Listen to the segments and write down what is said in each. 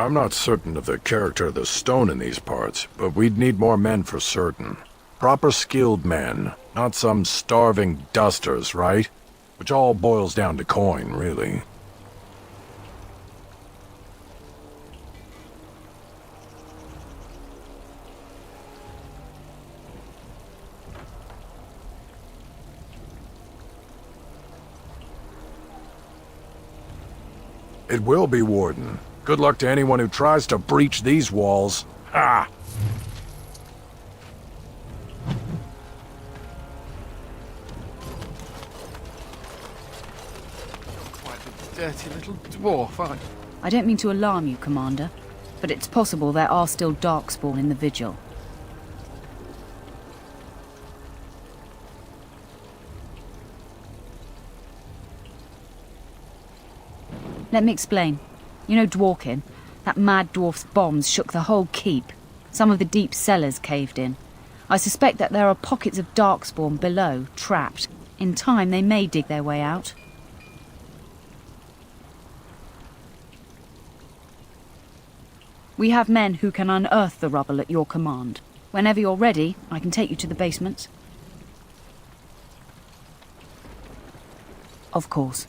I'm not certain of the character of the stone in these parts, but we'd need more men for certain. Proper skilled men, not some starving dusters, right? Which all boils down to coin, really. It will be, Warden. Good luck to anyone who tries to breach these walls. Ha! Quite a dirty little dwarf, I don't mean to alarm you, Commander, but it's possible there are still Darkspawn in the Vigil. Let me explain. You know Dworkin? That mad dwarf's bombs shook the whole keep. Some of the deep cellars caved in. I suspect that there are pockets of Darkspawn below, trapped. In time, they may dig their way out. We have men who can unearth the rubble at your command. Whenever you're ready, I can take you to the basements. Of course.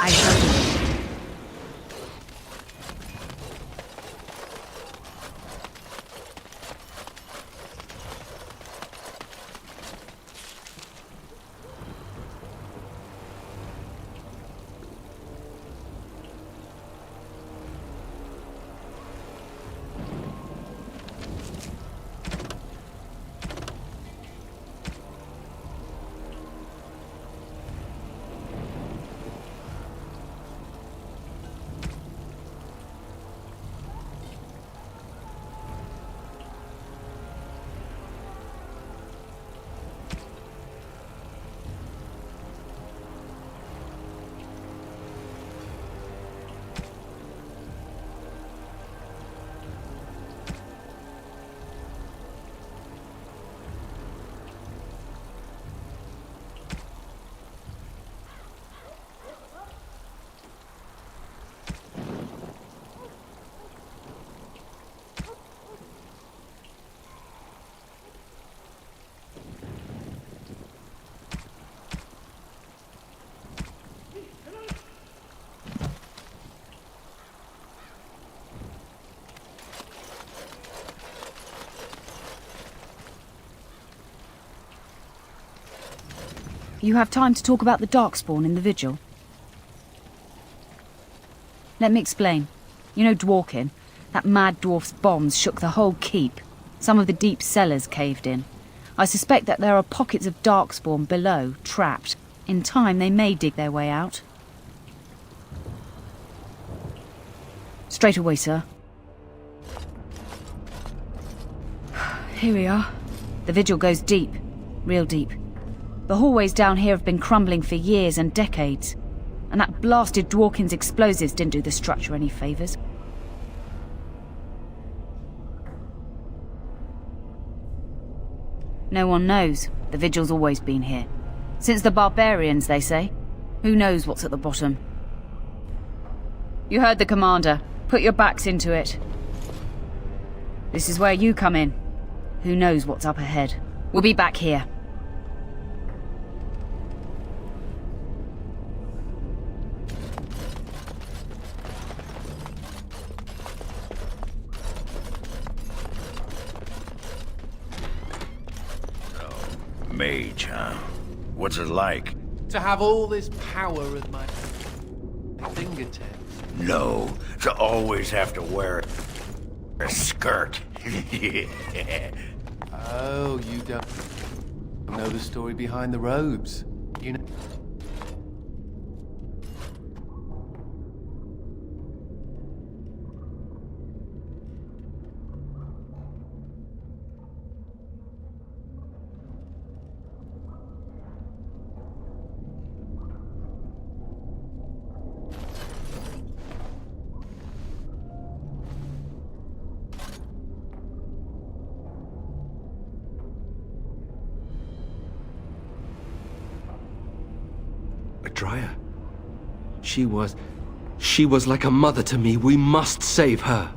I shall do. You have time to talk about the Darkspawn in the Vigil? Let me explain. You know Dworkin? That mad dwarf's bombs shook the whole keep. Some of the deep cellars caved in. I suspect that there are pockets of Darkspawn below, trapped. In time, they may dig their way out. Straight away, sir. Here we are. The Vigil goes deep. Real deep. The hallways down here have been crumbling for years and decades. And that blasted Dworkin's explosives didn't do the structure any favours. No one knows. The Vigil's always been here. Since the barbarians, they say. Who knows what's at the bottom? You heard the commander. Put your backs into it. This is where you come in. Who knows what's up ahead? We'll be back here. Mage, huh? What's it like? To have all this power at my fingertips. No, to always have to wear a skirt. Oh, you don't know the story behind the robes. You know. She was like a mother to me. We must save her.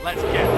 Let's get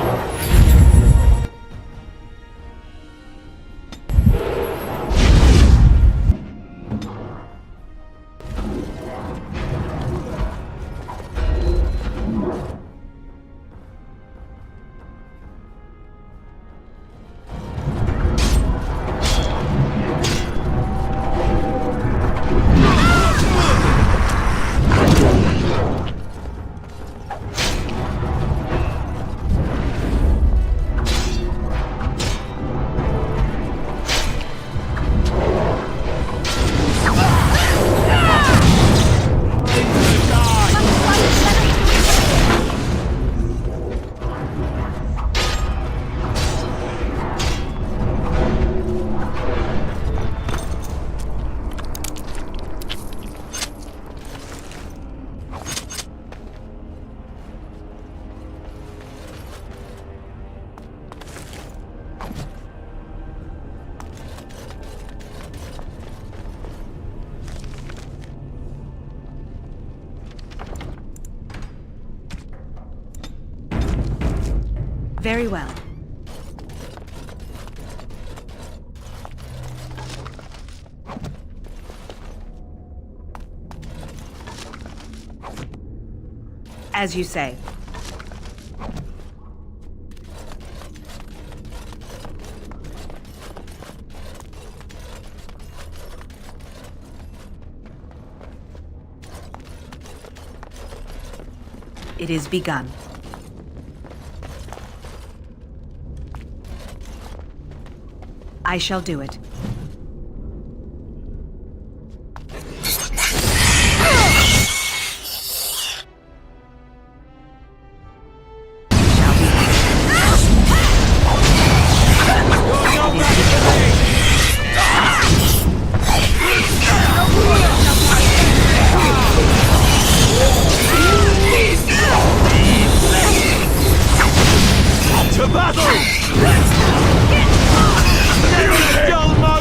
Very well. As you say. It is begun. I shall do it. To battle! Never a dull moment!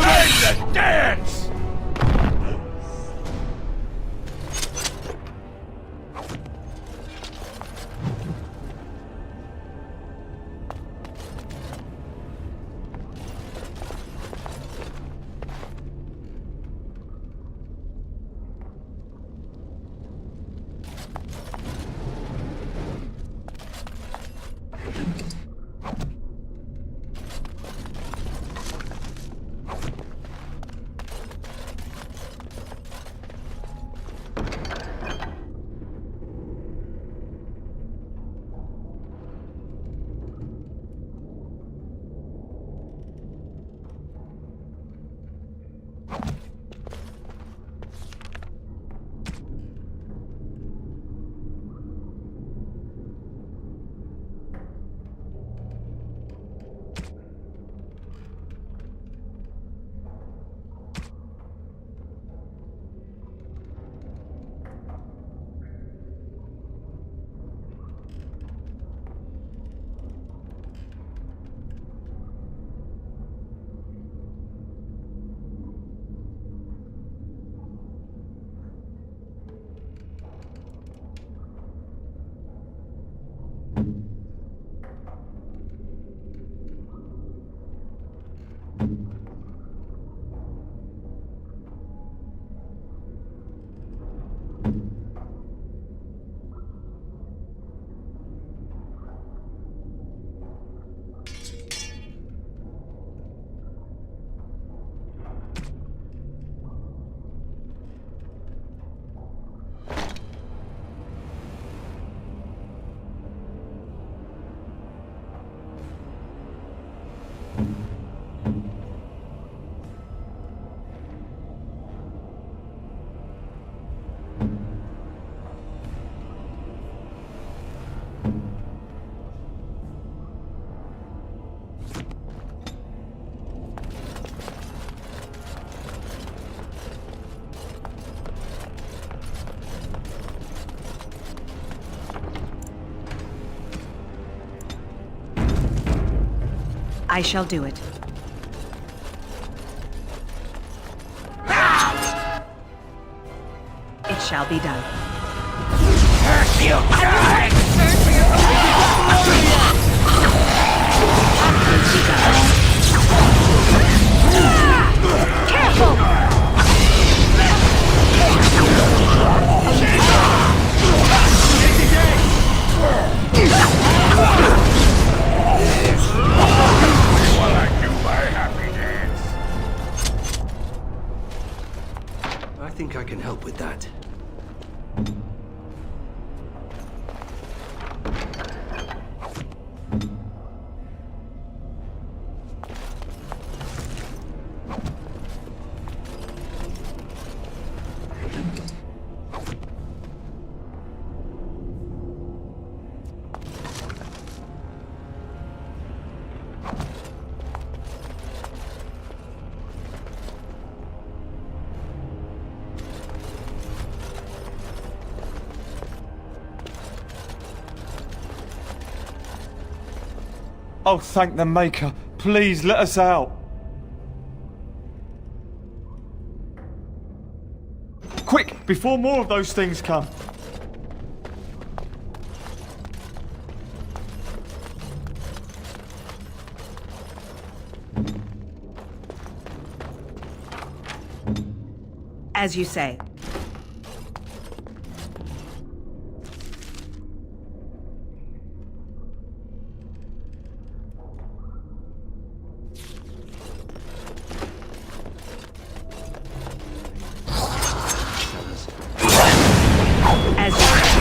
I shall do it. It shall be done. I think I can help with that. Oh, thank the Maker. Please let us out. Quick, before more of those things come. As you say. As you say.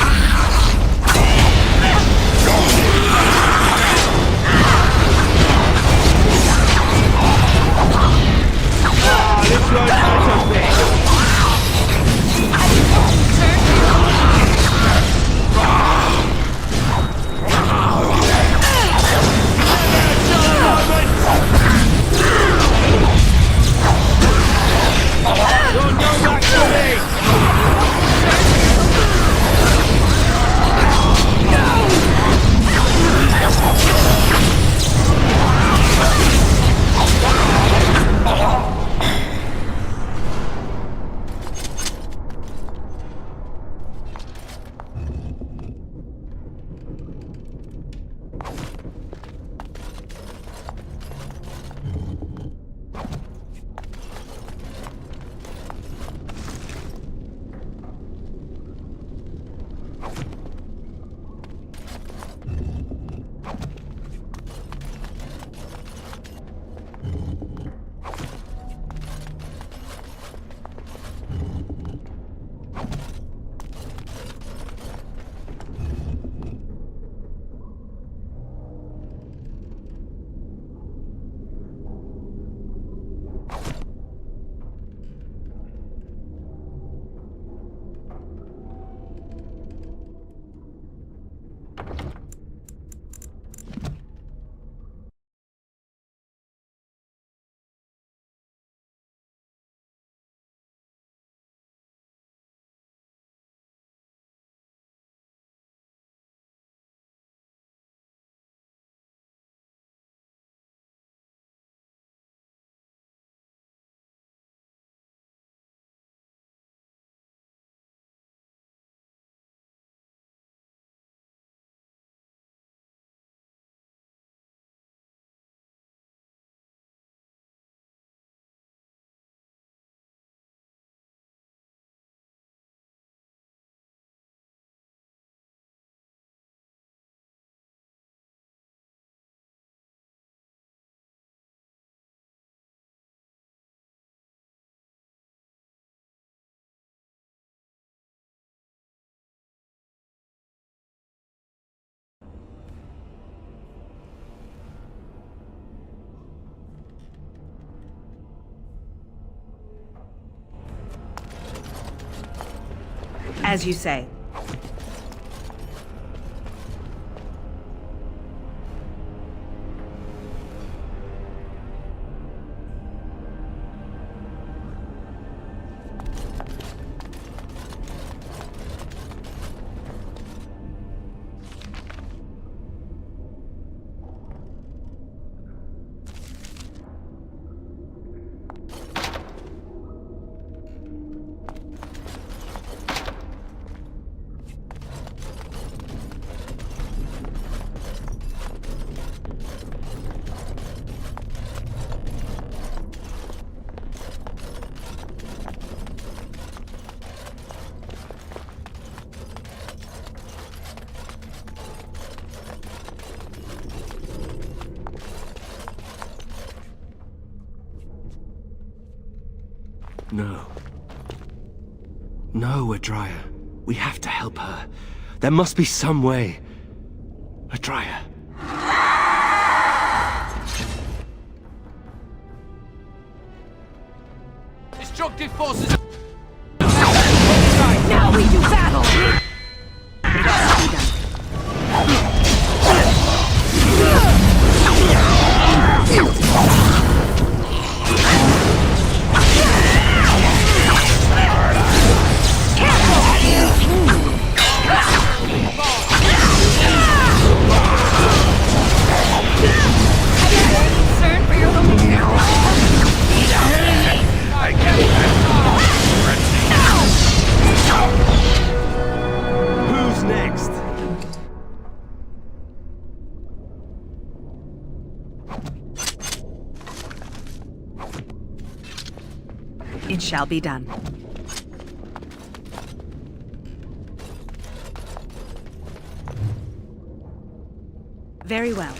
As you say. No. No, Adria. We have to help her. There must be some way. Adria. Destructive forces. Now we do battle! Concern for your hometown? I can't. Who's next? It shall be done. Very well.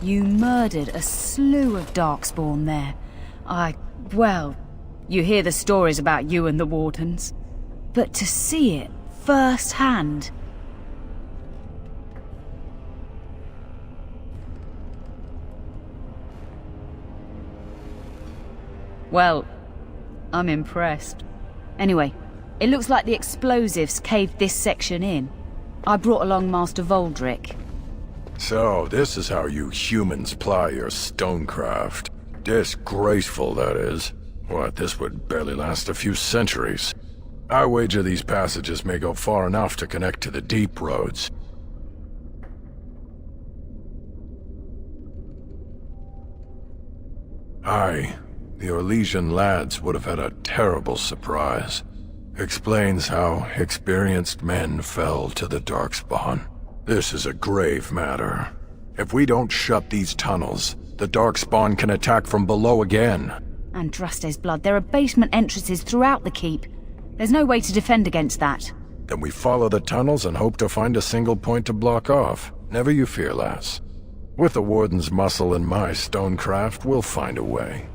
You murdered a slew of Darkspawn there. Well, you hear the stories about you and the Wardens. But to see it firsthand... Well, I'm impressed. Anyway, it looks like the explosives caved this section in. I brought along Master Voldrick. So, this is how you humans ply your stonecraft. Disgraceful, that is. What, this would barely last a few centuries. I wager these passages may go far enough to connect to the deep roads. Aye, the Orlesian lads would have had a terrible surprise. Explains how experienced men fell to the Darkspawn. This is a grave matter. If we don't shut these tunnels, the Darkspawn can attack from below again. Andraste's blood, there are basement entrances throughout the keep. There's no way to defend against that. Then we follow the tunnels and hope to find a single point to block off. Never you fear, lass. With the Warden's muscle and my stonecraft, we'll find a way.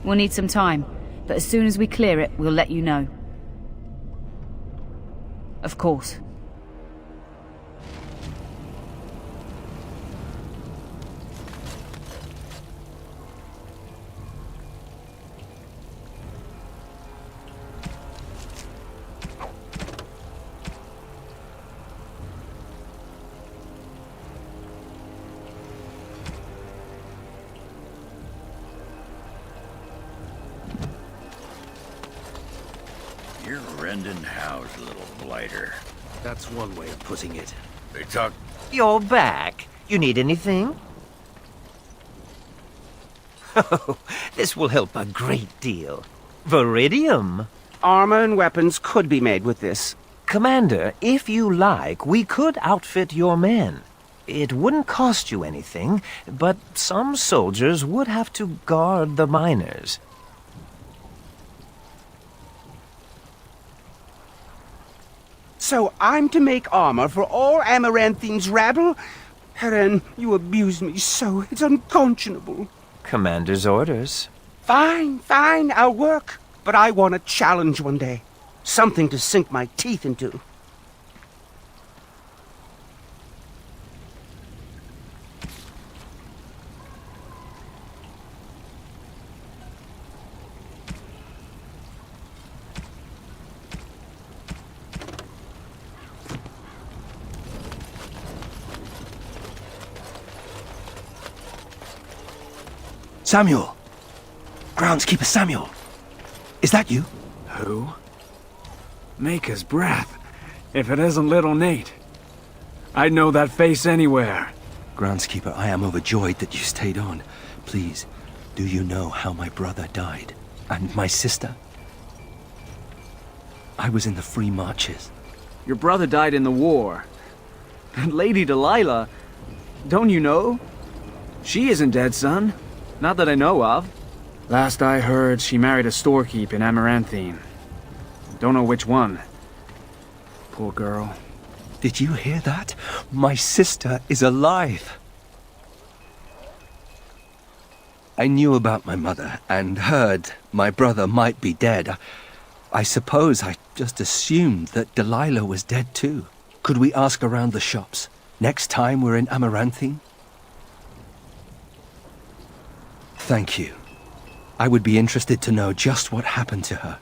We'll need some time, but as soon as we clear it, we'll let you know. Of course. You're rending house, little blighter. That's one way of putting it. They talk. You're back. You need anything? Oh, this will help a great deal. Viridium. Armor and weapons could be made with this. Commander, if you like, we could outfit your men. It wouldn't cost you anything, but some soldiers would have to guard the miners. So I'm to make armor for all Amaranthine's rabble? Helen, you abuse me so, it's unconscionable. Commander's orders. Fine, I'll work. But I want a challenge one day. Something to sink my teeth into. Samuel! Groundskeeper Samuel! Is that you? Who? Maker's breath. If it isn't little Nate. I'd know that face anywhere. Groundskeeper, I am overjoyed that you stayed on. Please, do you know how my brother died? And my sister? I was in the Free Marches. Your brother died in the war. And Lady Delilah, don't you know? She isn't dead, son. Not that I know of. Last I heard, she married a storekeep in Amaranthine. Don't know which one. Poor girl. Did you hear that? My sister is alive. I knew about my mother and heard my brother might be dead. I suppose I just assumed that Delilah was dead too. Could we ask around the shops next time we're in Amaranthine? Thank you. I would be interested to know just what happened to her.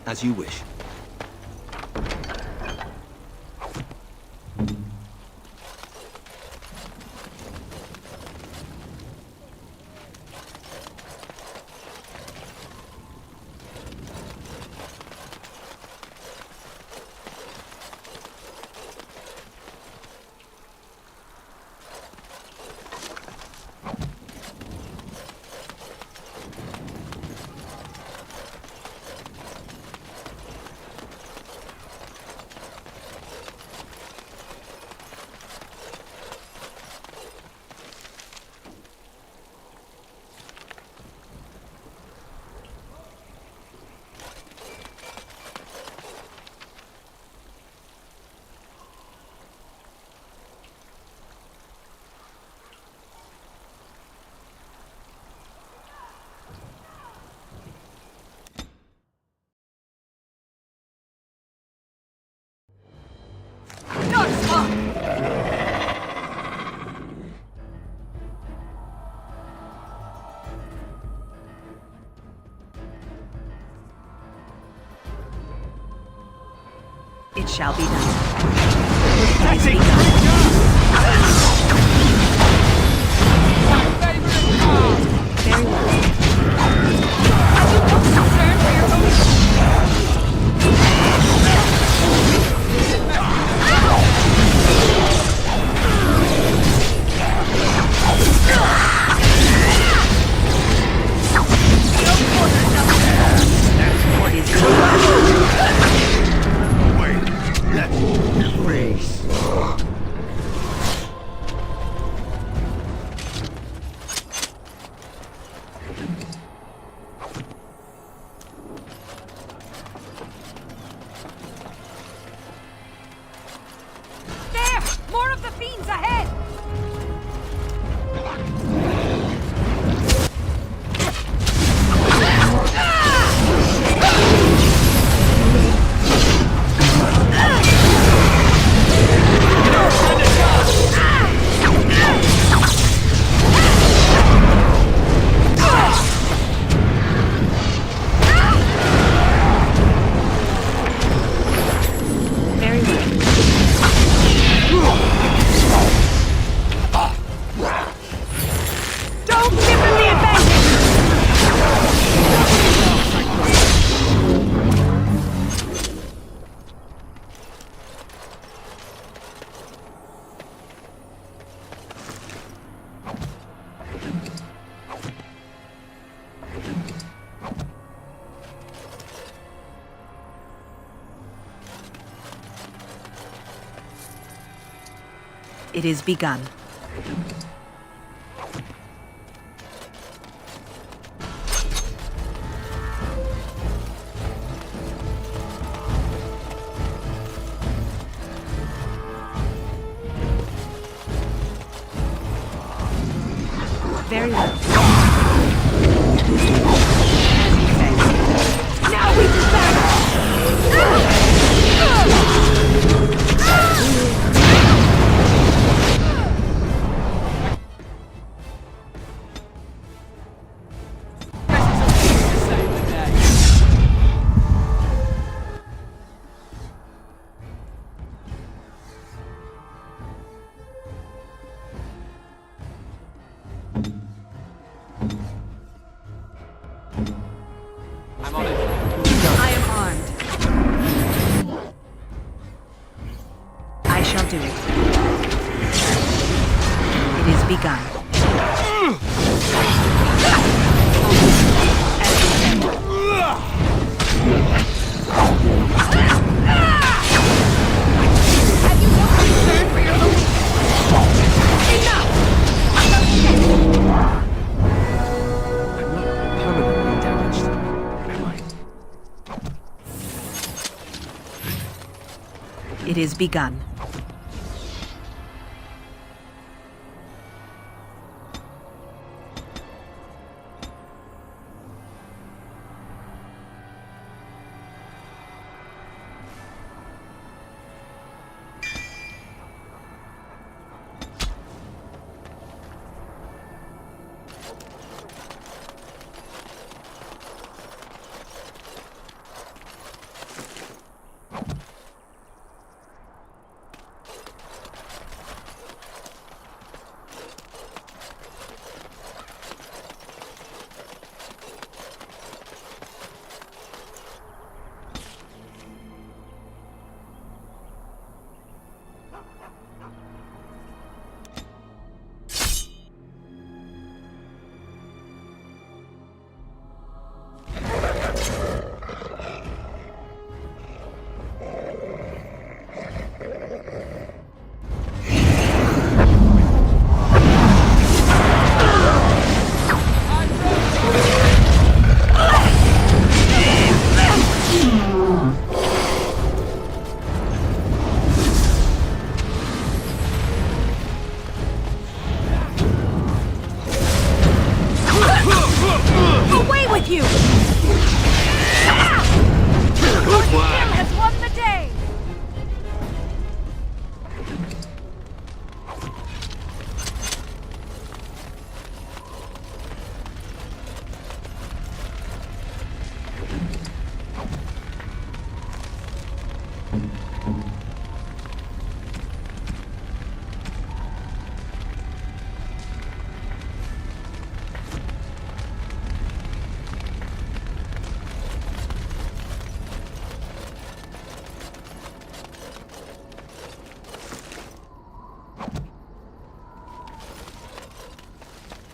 As you wish. It shall be done. Very well. More of the fiends ahead! It is begun. Very well. As you say. Now we disband! I'm on it. I am armed. I shall do it. It is begun. As you say. Have you no concern for your own? Enough! I'm not permanently damaged, am I? It is begun. Away with you! Your skill has won the day!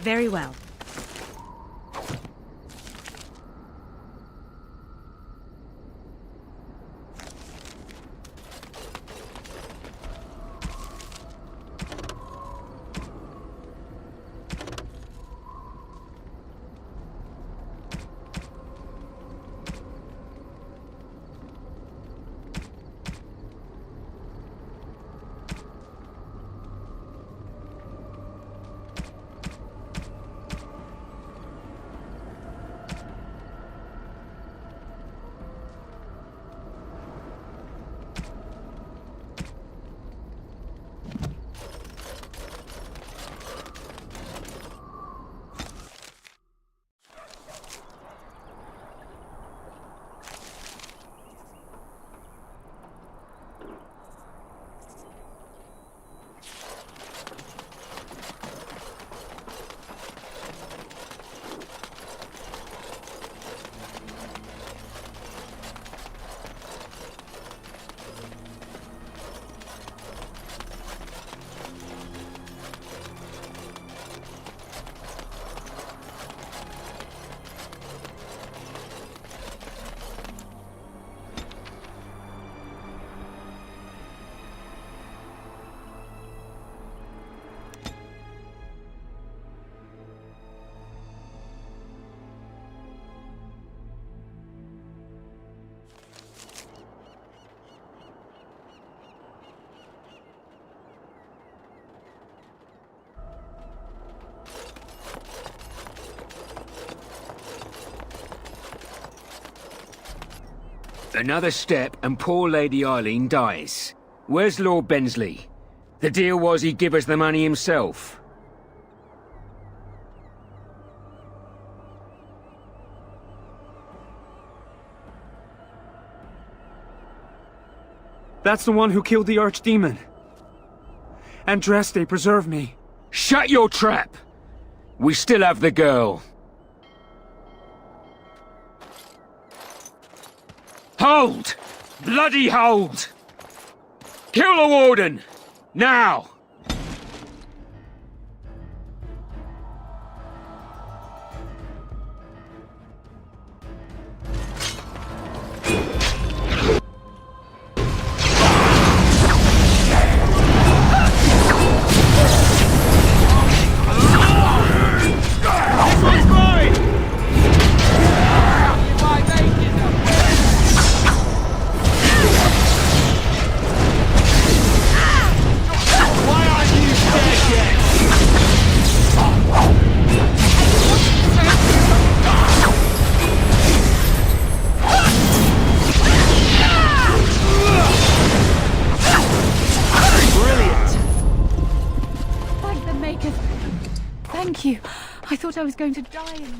Very well. Another step and poor Lady Eileen dies. Where's Lord Bensley? The deal was he'd give us the money himself. That's the one who killed the archdemon. Andraste, preserve me. Shut your trap! We still have the girl. Hold! Bloody hold! Kill the warden! Now! Thank you. I thought I was going to die in there.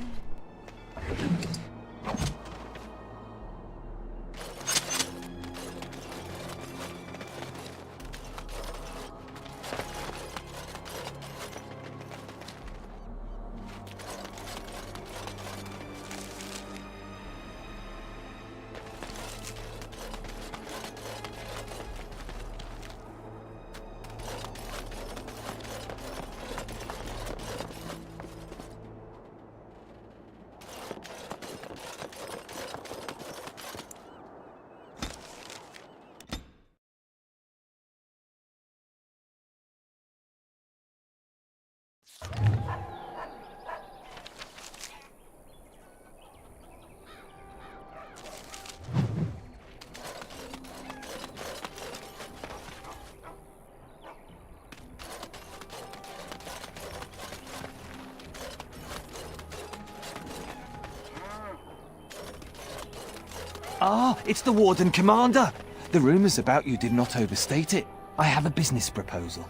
Ah, it's the Warden Commander. The rumours about you did not overstate it. I have a business proposal.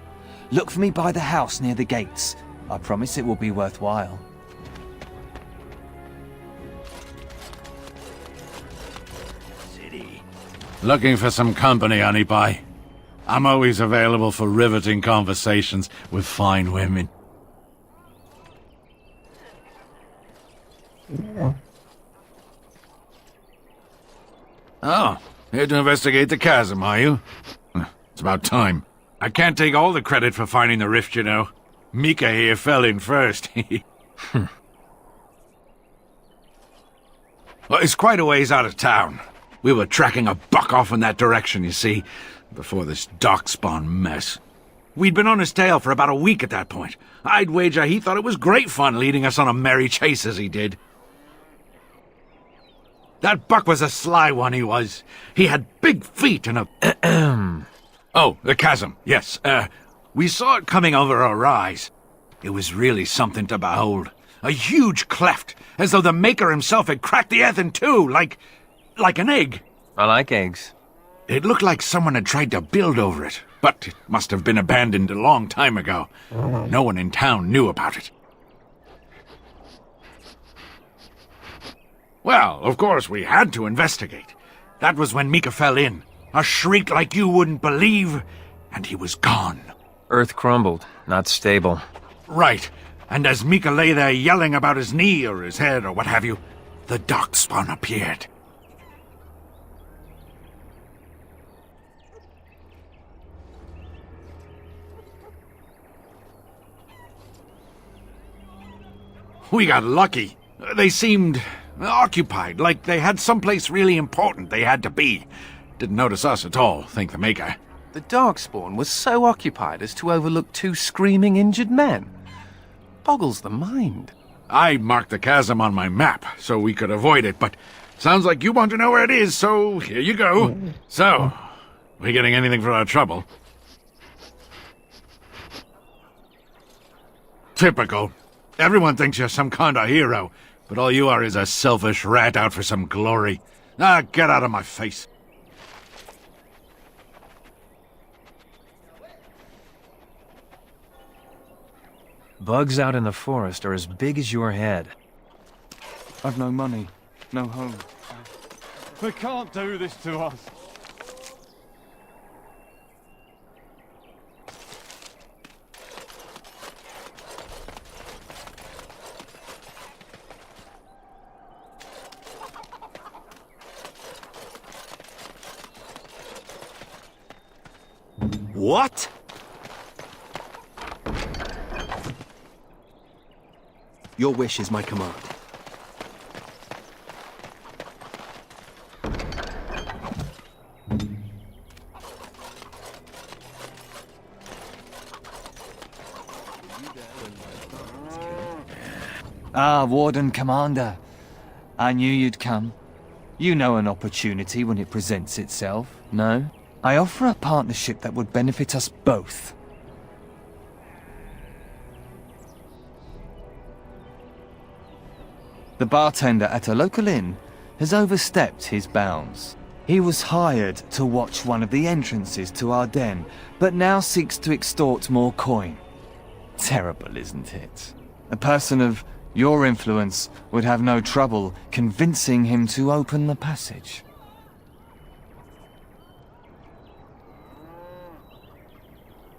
Look for me by the house near the gates. I promise it will be worthwhile. Looking for some company, honey pie? I'm always available for riveting conversations with fine women. Oh, here to investigate the chasm, are you? It's about time. I can't take all the credit for finding the rift, you know. Mika here fell in first. Well, it's quite a ways out of town. We were tracking a buck off in that direction, you see, before this darkspawn mess. We'd been on his tail for about a week at that point. I'd wager he thought it was great fun leading us on a merry chase as he did. That buck was a sly one, he was. He had big feet and a... Oh, the chasm, yes. We saw it coming over a rise. It was really something to behold. A huge cleft, as though the Maker himself had cracked the earth in two, like an egg. I like eggs. It looked like someone had tried to build over it, but it must have been abandoned a long time ago. No one in town knew about it. Well, of course, we had to investigate. That was when Mika fell in. A shriek like you wouldn't believe, and he was gone. Earth crumbled, not stable. Right. And as Mika lay there yelling about his knee or his head or what have you, the darkspawn appeared. We got lucky. They seemed occupied, like they had someplace really important they had to be. Didn't notice us at all, thank the Maker. The Darkspawn was so occupied as to overlook two screaming injured men. Boggles the mind. I marked the chasm on my map so we could avoid it, but sounds like you want to know where it is, so here you go. So, we getting anything for our trouble? Typical. Everyone thinks you're some kind of hero, but all you are is a selfish rat out for some glory. Ah, get out of my face. Bugs out in the forest are as big as your head. I've no money, no home. They can't do this to us. What? Your wish is my command. Ah, Warden Commander. I knew you'd come. You know an opportunity when it presents itself, no? I offer a partnership that would benefit us both. The bartender at a local inn has overstepped his bounds. He was hired to watch one of the entrances to our den, but now seeks to extort more coin. Terrible, isn't it? A person of your influence would have no trouble convincing him to open the passage.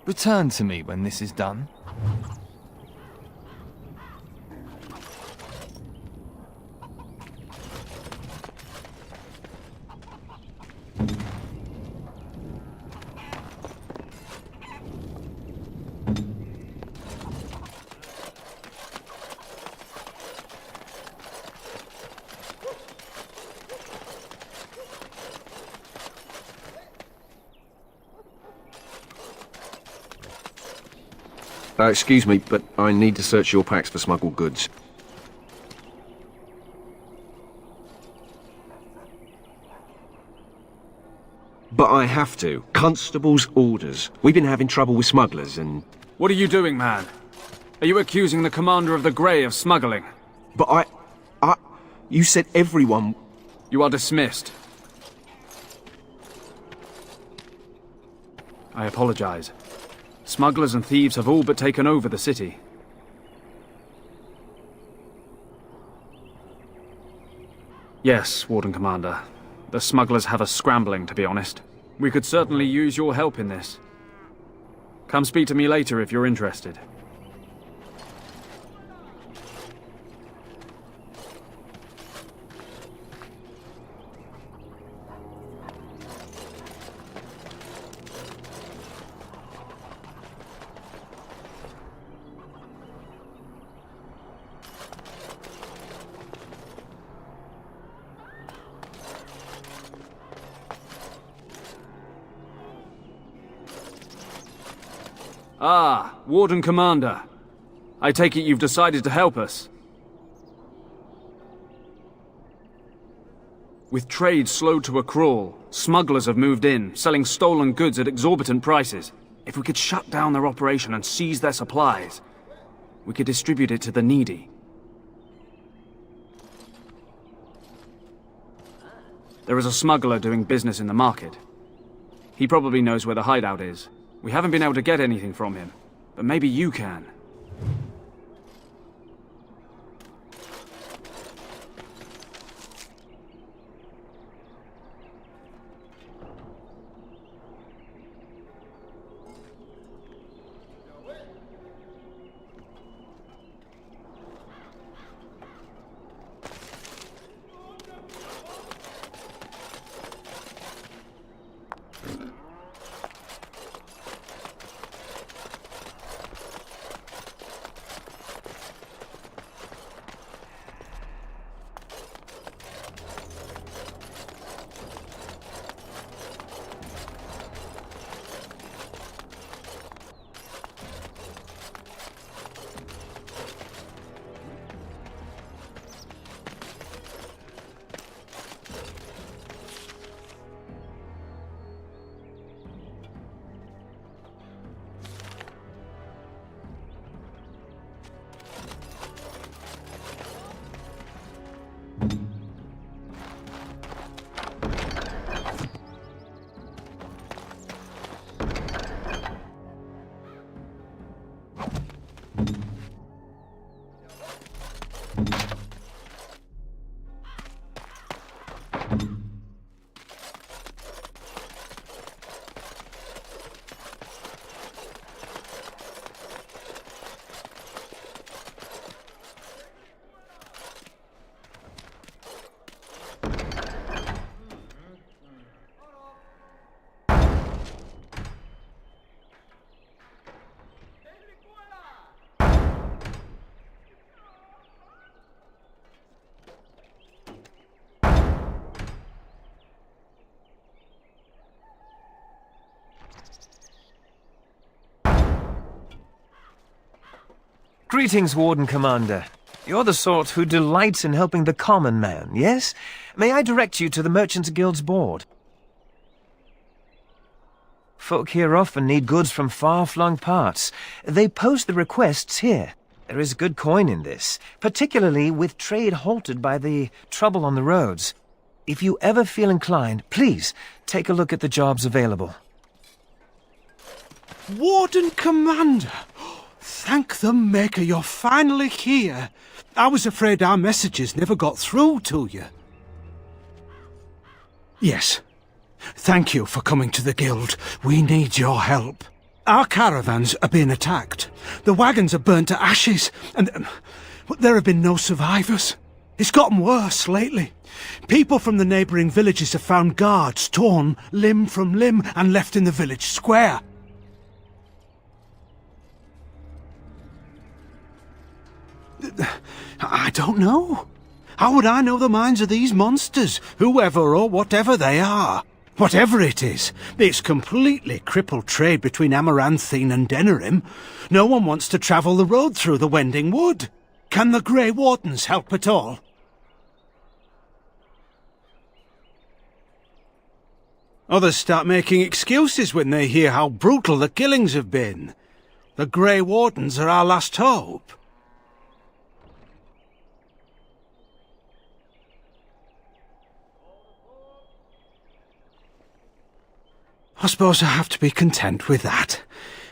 Return to me when this is done. Excuse me, but I need to search your packs for smuggled goods. But I have to. Constable's orders. We've been having trouble with smugglers and... What are you doing, man? Are you accusing the commander of the Grey of smuggling? But you said everyone... You are dismissed. I apologize. Smugglers and thieves have all but taken over the city. Yes, Warden Commander. The smugglers have us scrambling, to be honest. We could certainly use your help in this. Come speak to me later if you're interested. Ah, Warden Commander. I take it you've decided to help us. With trade slowed to a crawl, smugglers have moved in, selling stolen goods at exorbitant prices. If we could shut down their operation and seize their supplies, we could distribute it to the needy. There is a smuggler doing business in the market. He probably knows where the hideout is. We haven't been able to get anything from him, but maybe you can. Greetings, Warden Commander. You're the sort who delights in helping the common man, yes? May I direct you to the Merchants Guild's board? Folk here often need goods from far-flung parts. They post the requests here. There is good coin in this, particularly with trade halted by the trouble on the roads. If you ever feel inclined, please take a look at the jobs available. Warden Commander! Thank the Maker you're finally here. I was afraid our messages never got through to you. Yes. Thank you for coming to the Guild. We need your help. Our caravans are being attacked. The wagons are burnt to ashes, and there have been no survivors. It's gotten worse lately. People from the neighbouring villages have found guards torn limb from limb and left in the village square. I don't know. How would I know the minds of these monsters, whoever or whatever they are? Whatever it is, it's completely crippled trade between Amaranthine and Denerim. No one wants to travel the road through the Wending Wood. Can the Grey Wardens help at all? Others start making excuses when they hear how brutal the killings have been. The Grey Wardens are our last hope. I suppose I have to be content with that.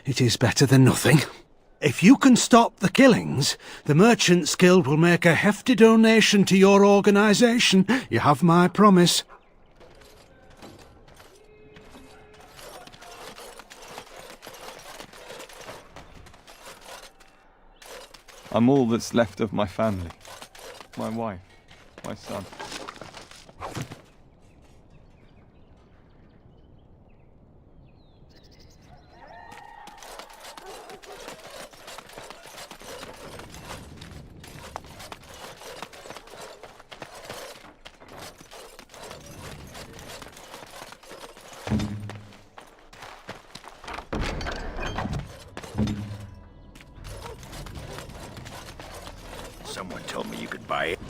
It is better than nothing. If you can stop the killings, the Merchants Guild will make a hefty donation to your organisation. You have my promise. I'm all that's left of my family. My wife, my son. Someone told me you could buy it.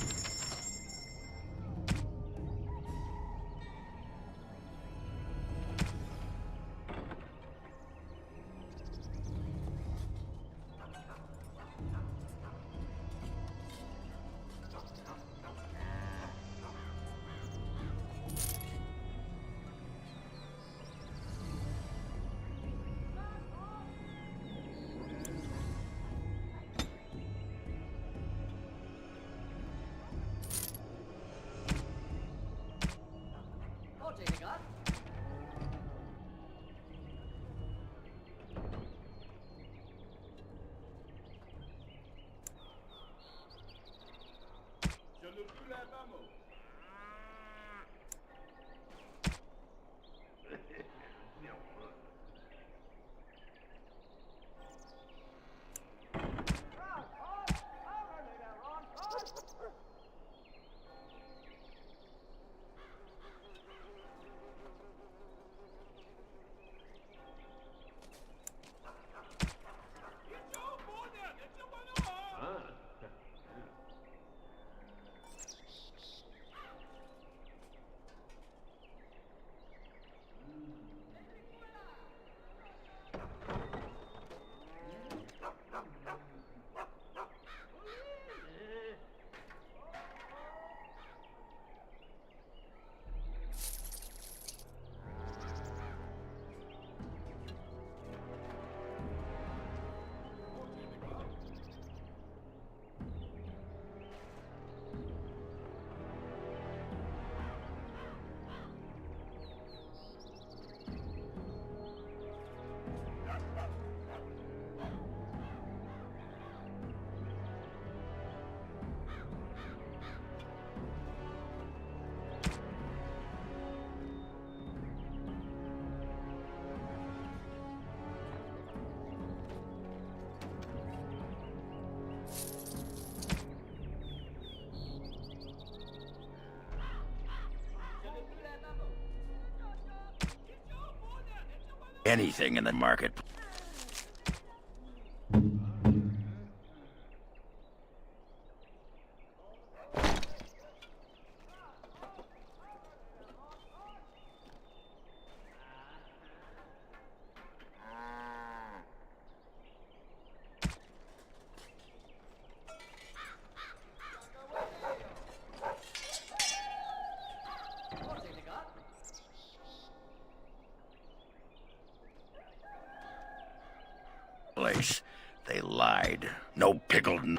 anything in the market. Place. They lied. No pickled.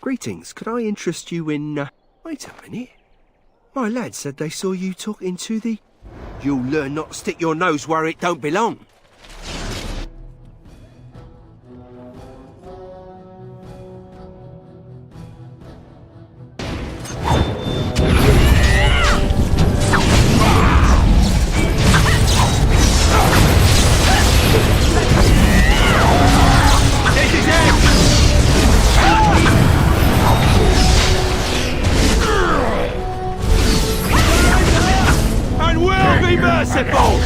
Greetings. Could I interest you in... Wait a minute. My lad said they saw you talking to the... You'll learn not to stick your nose where it don't belong. And we'll be merciful!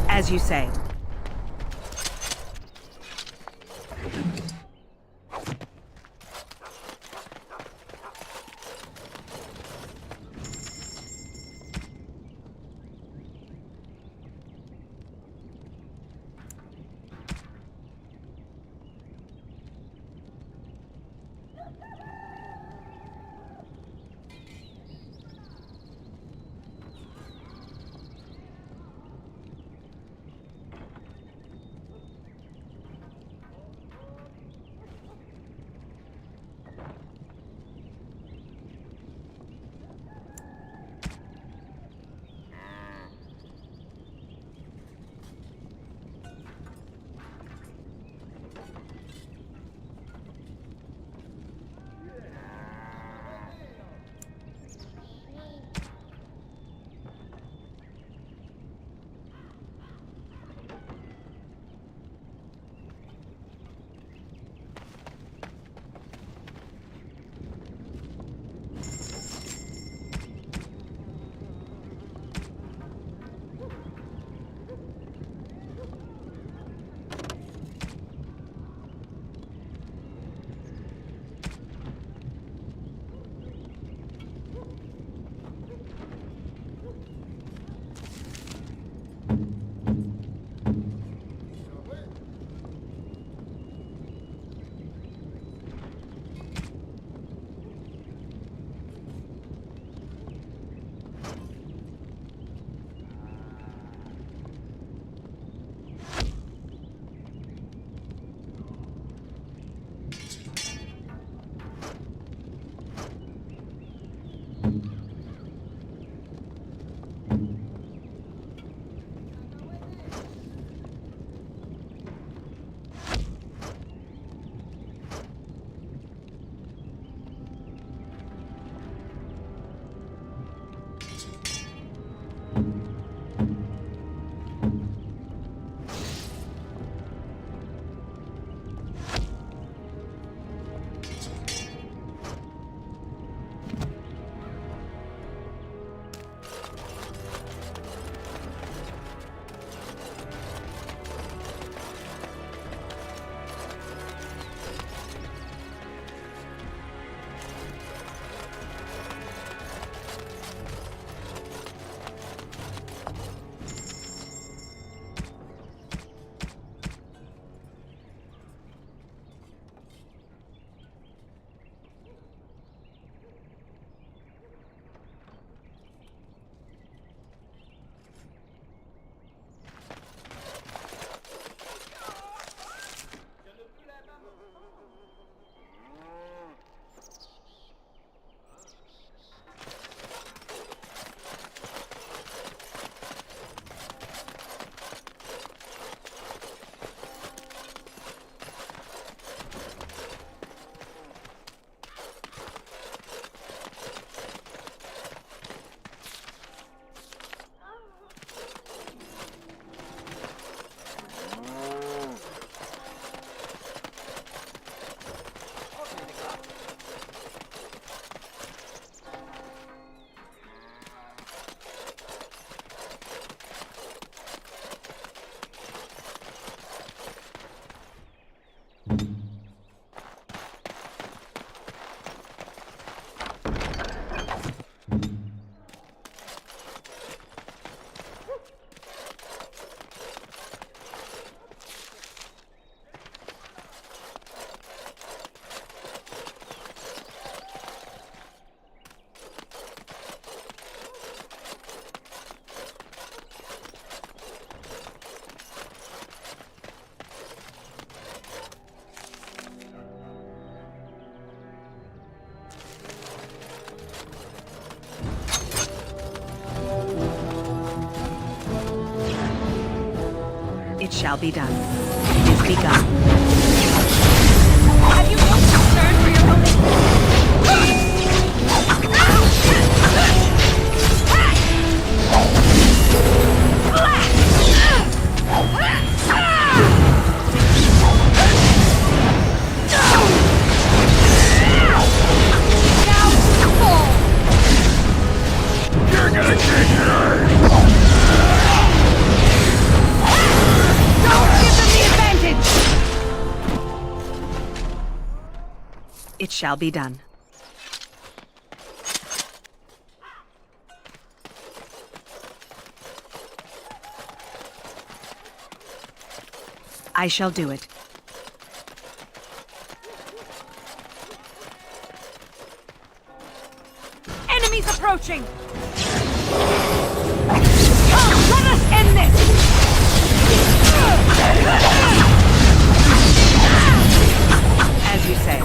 As you say. shall be done. It is begun. Have you no concern for your own... You're gonna get hurt! Don't give them the advantage! It shall be done. I shall do it. Enemies approaching! Come, let us end this! As you say.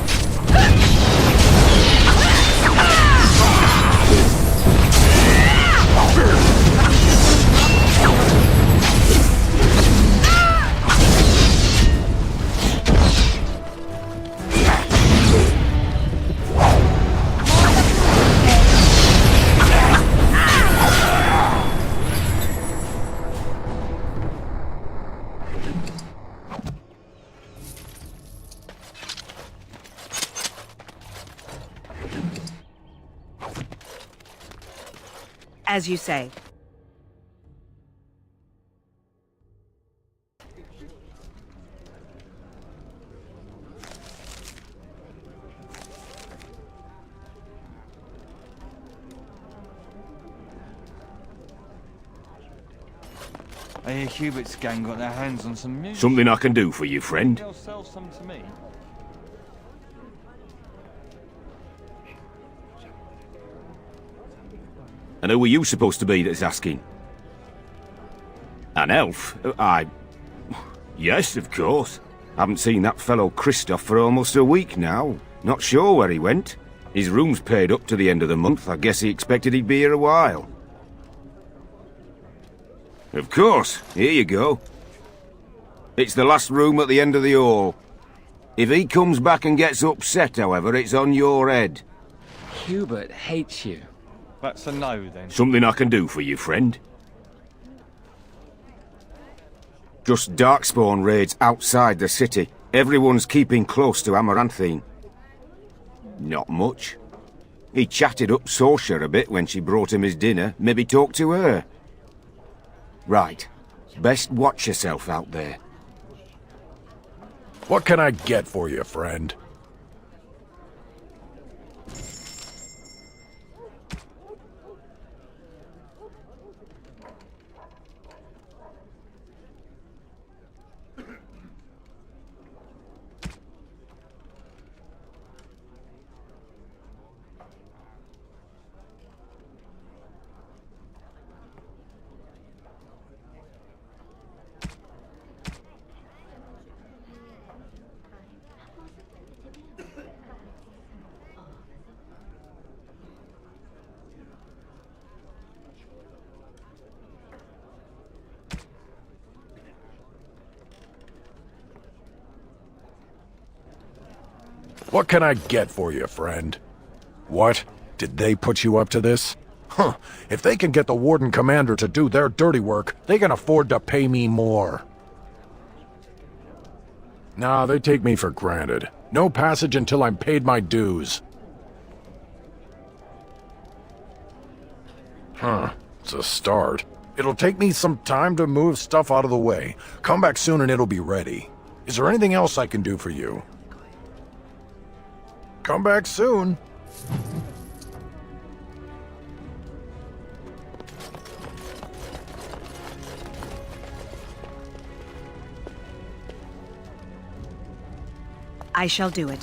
As you say. I hear Hubert's gang got their hands on some music. Something I can do for you, friend? They'll sell some to me. And who are you supposed to be that's asking? An elf? Yes, of course. Haven't seen that fellow Christoph for almost a week now. Not sure where he went. His room's paid up to the end of the month. I guess he expected he'd be here a while. Of course. Here you go. It's the last room at the end of the hall. If he comes back and gets upset, however, it's on your head. Hubert hates you. That's a no, then. Something I can do for you, friend. Just Darkspawn raids outside the city. Everyone's keeping close to Amaranthine. Not much. He chatted up Sorsha a bit when she brought him his dinner. Maybe talk to her. Right. Best watch yourself out there. What can I get for you, friend? What can I get for you, friend? What? Did they put you up to this? Huh. If they can get the Warden Commander to do their dirty work, they can afford to pay me more. Nah, they take me for granted. No passage until I'm paid my dues. Huh. It's a start. It'll take me some time to move stuff out of the way. Come back soon and it'll be ready. Is there anything else I can do for you? Come back soon. I shall do it.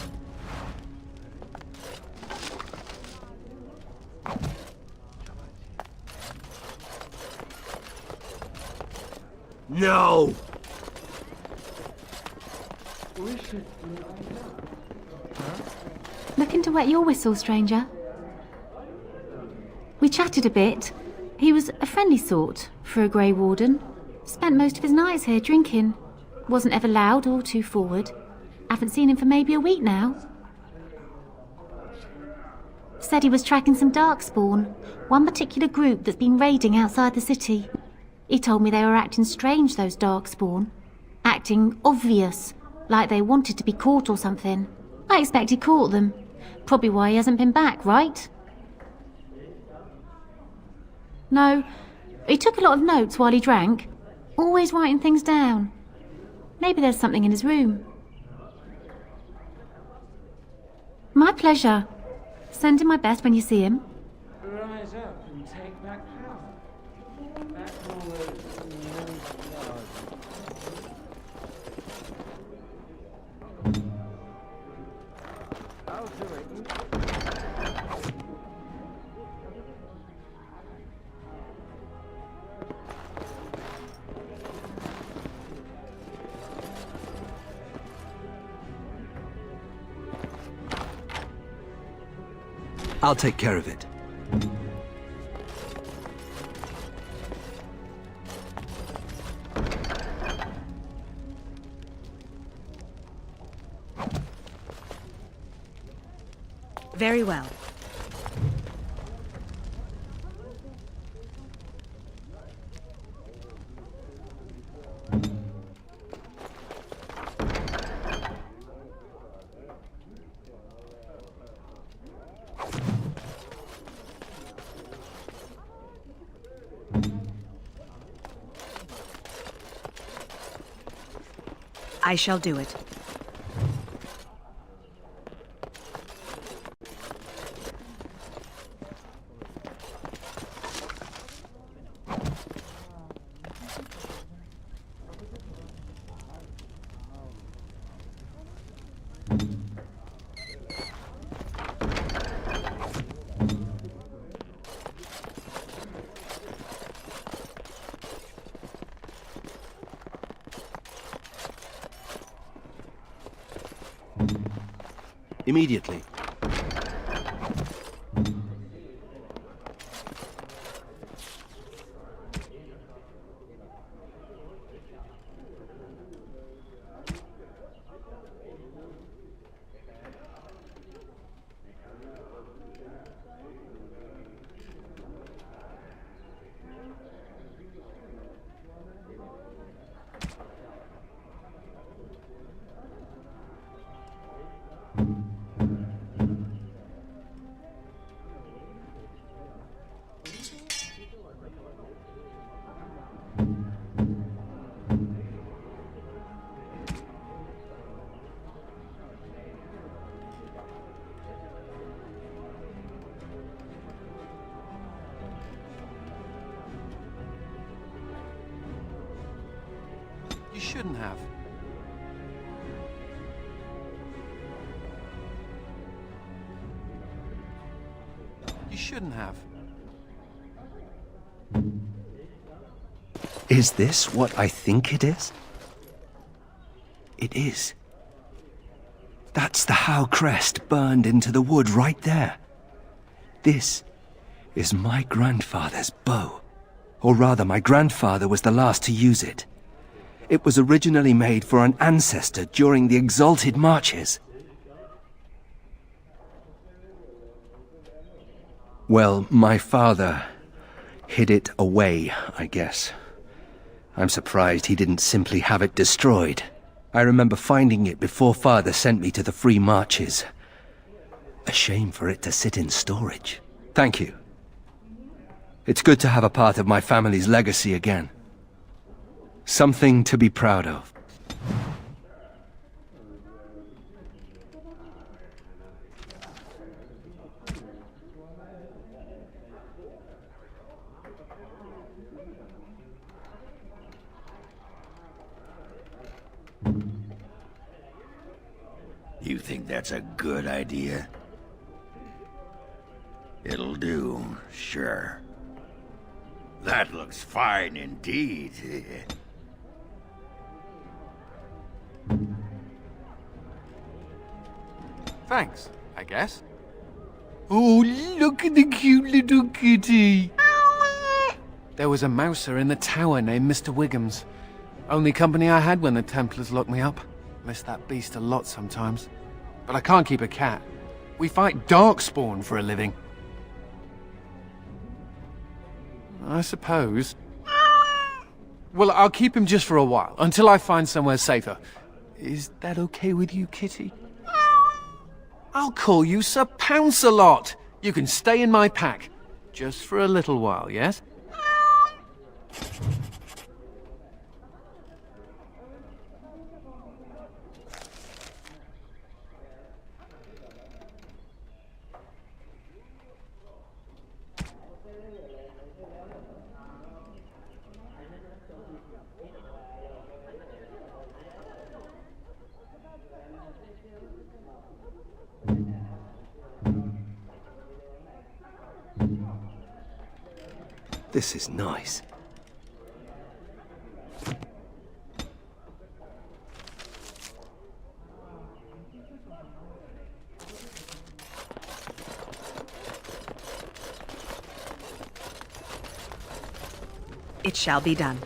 No! Looking to wet your whistle, stranger. We chatted a bit. He was a friendly sort for a Grey Warden. Spent most of his nights here drinking. Wasn't ever loud or too forward. Haven't seen him for maybe a week now. Said he was tracking some darkspawn, one particular group that's been raiding outside the city. He told me they were acting strange, those darkspawn. Acting obvious, like they wanted to be caught or something. I expect he caught them. Probably why he hasn't been back, right? No, he took a lot of notes while he drank. Always writing things down. Maybe there's something in his room. My pleasure. Send him my best when you see him. Rise up and take back power. Back forward. I'll do it. I'll take care of it. Very well. I shall do it. Immediately. You shouldn't have. You shouldn't have. Is this what I think it is? It is. That's the Howe crest burned into the wood right there. This is my grandfather's bow. Or rather, my grandfather was the last to use it. It was originally made for an ancestor during the Exalted Marches. Well, my father hid it away, I guess. I'm surprised he didn't simply have it destroyed. I remember finding it before Father sent me to the Free Marches. A shame for it to sit in storage. Thank you. It's good to have a part of my family's legacy again. Something to be proud of. You think that's a good idea? It'll do, sure. That looks fine indeed. Thanks, I guess. Oh, look at the cute little kitty. There was a mouser in the tower named Mr. Wiggums. Only company I had when the Templars locked me up. Miss that beast a lot sometimes. But I can't keep a cat. We fight darkspawn for a living. I suppose. Well, I'll keep him just for a while, until I find somewhere safer. Is that okay with you, Kitty? I'll call you Sir Pounce-a-lot. You can stay in my pack. Just for a little while, yes? This is nice. It shall be done.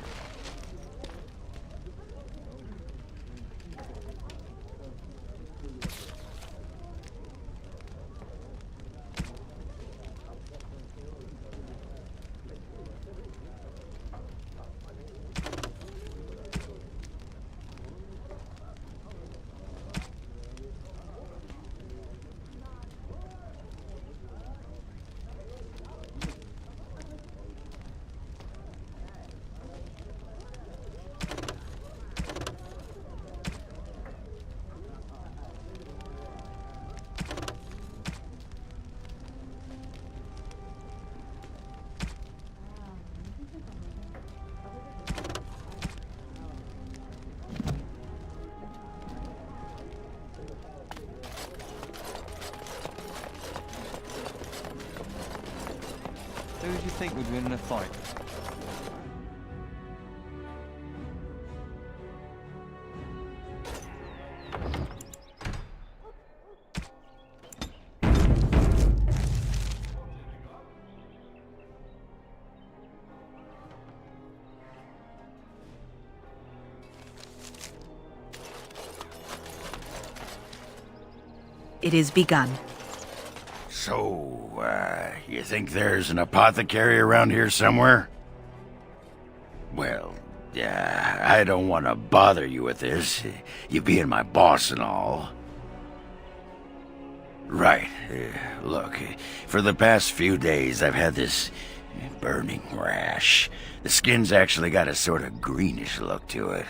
Who do you think would win in a fight? It is begun. So, you think there's an apothecary around here somewhere? Well, I don't want to bother you with this, you being my boss and all. Right, look, for the past few days I've had this burning rash. The skin's actually got a sort of greenish look to it.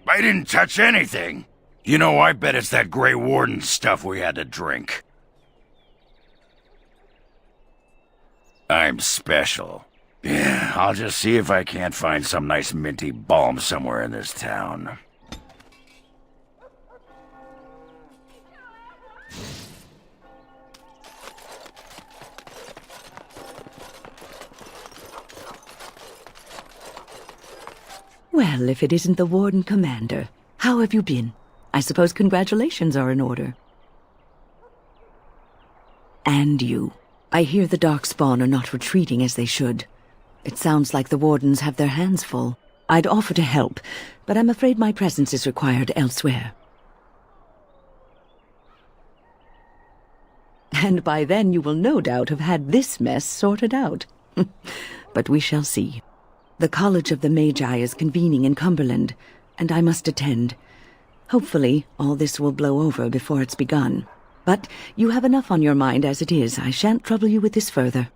I didn't touch anything! You know, I bet it's that Grey Warden stuff we had to drink. I'm special. Yeah, I'll just see if I can't find some nice minty balm somewhere in this town. Well, if it isn't the Warden Commander, how have you been? I suppose congratulations are in order. And you. I hear the Darkspawn are not retreating as they should. It sounds like the Wardens have their hands full. I'd offer to help, but I'm afraid my presence is required elsewhere. And by then you will no doubt have had this mess sorted out. But we shall see. The College of the Magi is convening in Cumberland, and I must attend. Hopefully, all this will blow over before it's begun. But you have enough on your mind as it is. I shan't trouble you with this further.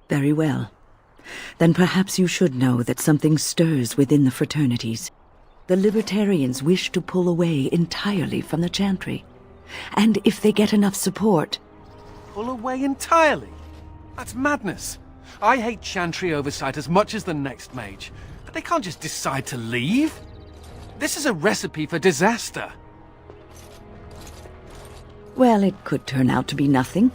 Very well. Then perhaps you should know that something stirs within the fraternities. The Libertarians wish to pull away entirely from the Chantry. And if they get enough support... Pull away entirely? That's madness. I hate Chantry oversight as much as the next mage. But they can't just decide to leave. This is a recipe for disaster. Well, it could turn out to be nothing.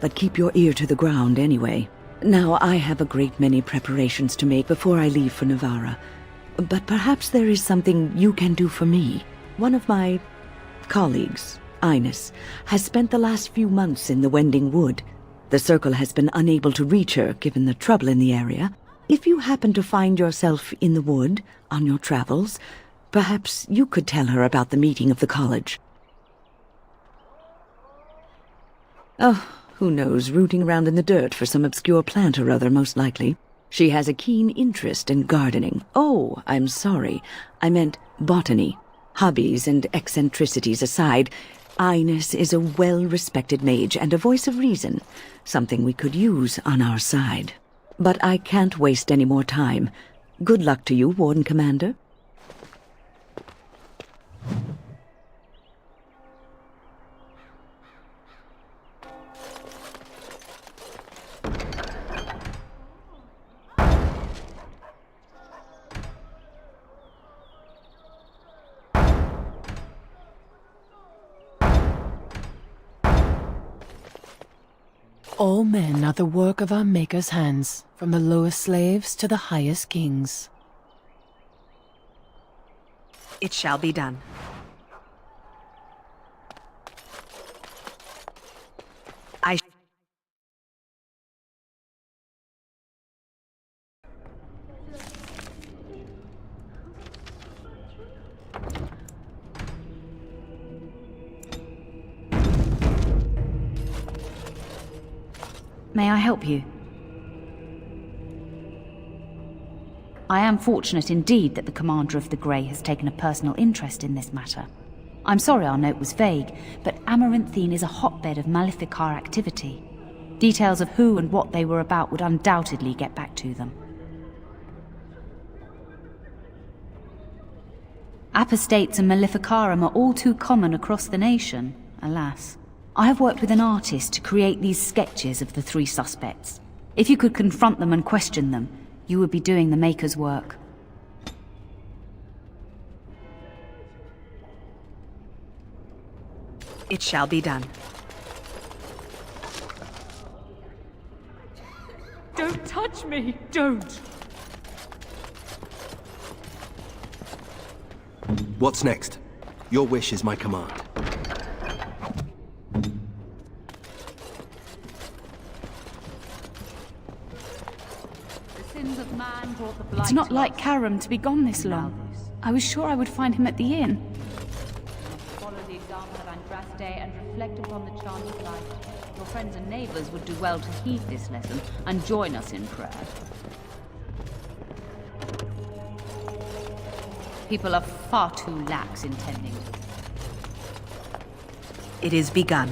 But keep your ear to the ground anyway. Now, I have a great many preparations to make before I leave for Navarra. But perhaps there is something you can do for me. One of my colleagues, Ines, has spent the last few months in the Wending Wood. The Circle has been unable to reach her, given the trouble in the area. If you happen to find yourself in the wood on your travels, perhaps you could tell her about the meeting of the college. Oh, who knows, rooting around in the dirt for some obscure plant or other, most likely. She has a keen interest in gardening. Oh, I'm sorry. I meant botany. Hobbies and eccentricities aside, Ines is a well-respected mage and a voice of reason, something we could use on our side. But I can't waste any more time. Good luck to you, Warden Commander. All men are the work of our Maker's hands, from the lowest slaves to the highest kings. It shall be done. I May I help you? I am fortunate indeed that the Commander of the Grey has taken a personal interest in this matter. I'm sorry our note was vague, but Amaranthine is a hotbed of Maleficar activity. Details of who and what they were about would undoubtedly get back to them. Apostates and Maleficarum are all too common across the nation, alas. I have worked with an artist to create these sketches of the three suspects. If you could confront them and question them, you would be doing the Maker's work. It shall be done. Don't touch me! Don't! What's next? Your wish is my command. It's not like Karam to be gone this long. I was sure I would find him at the inn. Follow the example of Andraste and reflect upon the chance of life. Your friends and neighbors would do well to heed this lesson and join us in prayer. People are far too lax in tending. It is begun.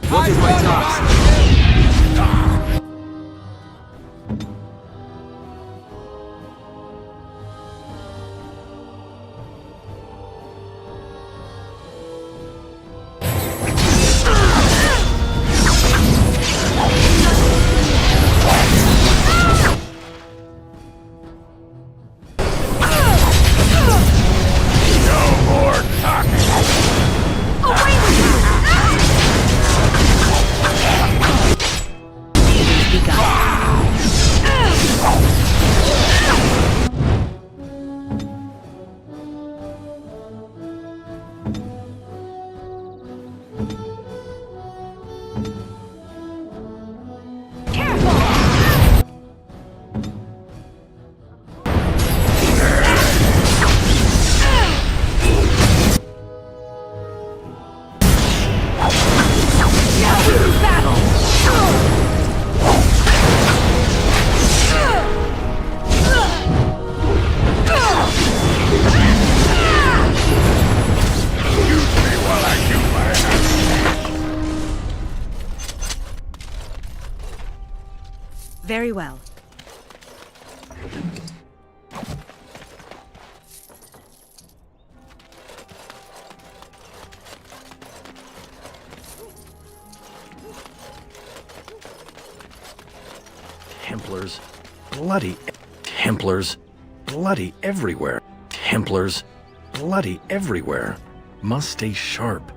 What is my task? Very well. Templars. Bloody Templars. Bloody everywhere. Templars. Bloody everywhere. Must stay sharp.